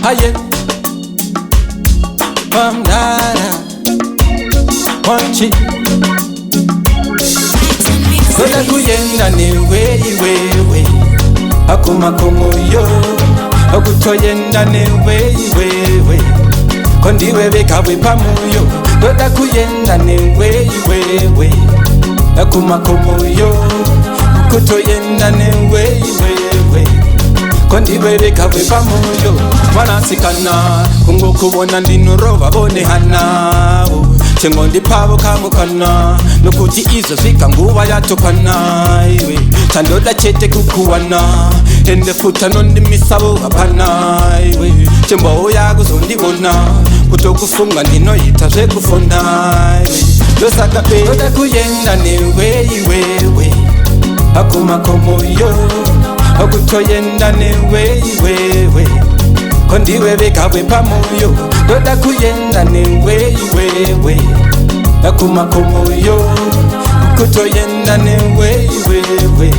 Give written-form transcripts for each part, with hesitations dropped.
Aye, Bamdara, Wanchi. Soda kuyenda ni wewe, akuma komoyo. Okutoyenda ni wewe, kondiwe bekawe pamoyo. Soda kuyenda ni wewe, akuma komoyo. Kutoyenda ni wewe, kondiwe bekawe pamoyo. Wanasikana kungo kubona ndinuro babone hana. Chengo ndipabo kamukana nokuti izo zika nguva yatokana iwe tandoda chete kukuwana ende futa nondi misabo hapana iwe chembo yago zondibona kutokufunga ndinoyita zvekufona iwe dosaka pe oda kuyenda newewe akuma komoyo okutoyenda newewe kondiwe bekawe pamoyo doda kuyenda newewe akuma komoyo kutoyenda newewe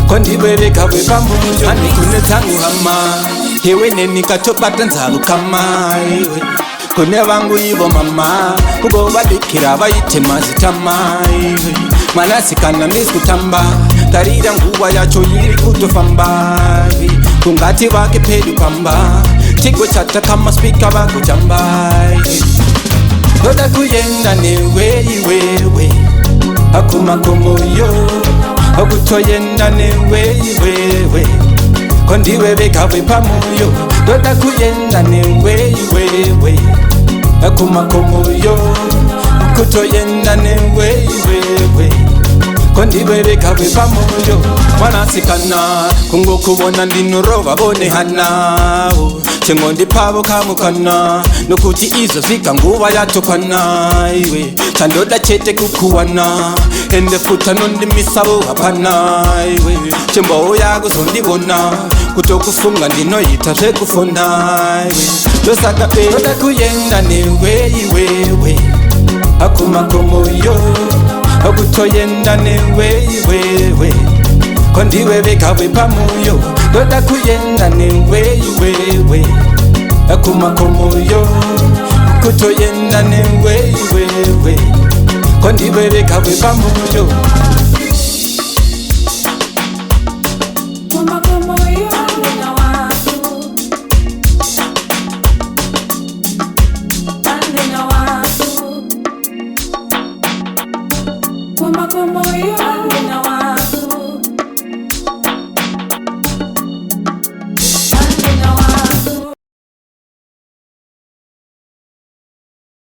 kondiwe bekawe pamoyo ani kune tangu hama hewe neni katobata nzalu kama iwe kune vangu ivo mama ugo badikira bayite mazitama iwe mwanasikana miskutamba tarira nguva yacho yiri kutofamba kungati vake pedu pamba chigo chata kama spika vako chambai doda kuyenda newewe akuma komoyo okutoyenda newewe kondiwe bekawe pamoyo doda kuyenda newewe akuma komoyo okutoyenda newewe kondiwe bekawe pamoyo. Wanasikana kungo kubona ndinuro babone hana. Chengo ndipabo kamukana nokuti izo zika nguva yatokana iwe tandoda chete kukuwana ende futa nondi misabo hapana iwe chembo yago zondibona kutokufunga ndinoyita zvekufona iwe dosaka pe oda kuyenda newewe akuma komoyo okutoyenda newewe kondiwe bekawe pamoyo doda kuyenda newewe akuma komoyo kutoyenda newewe kondiwe bekawe pamoyo.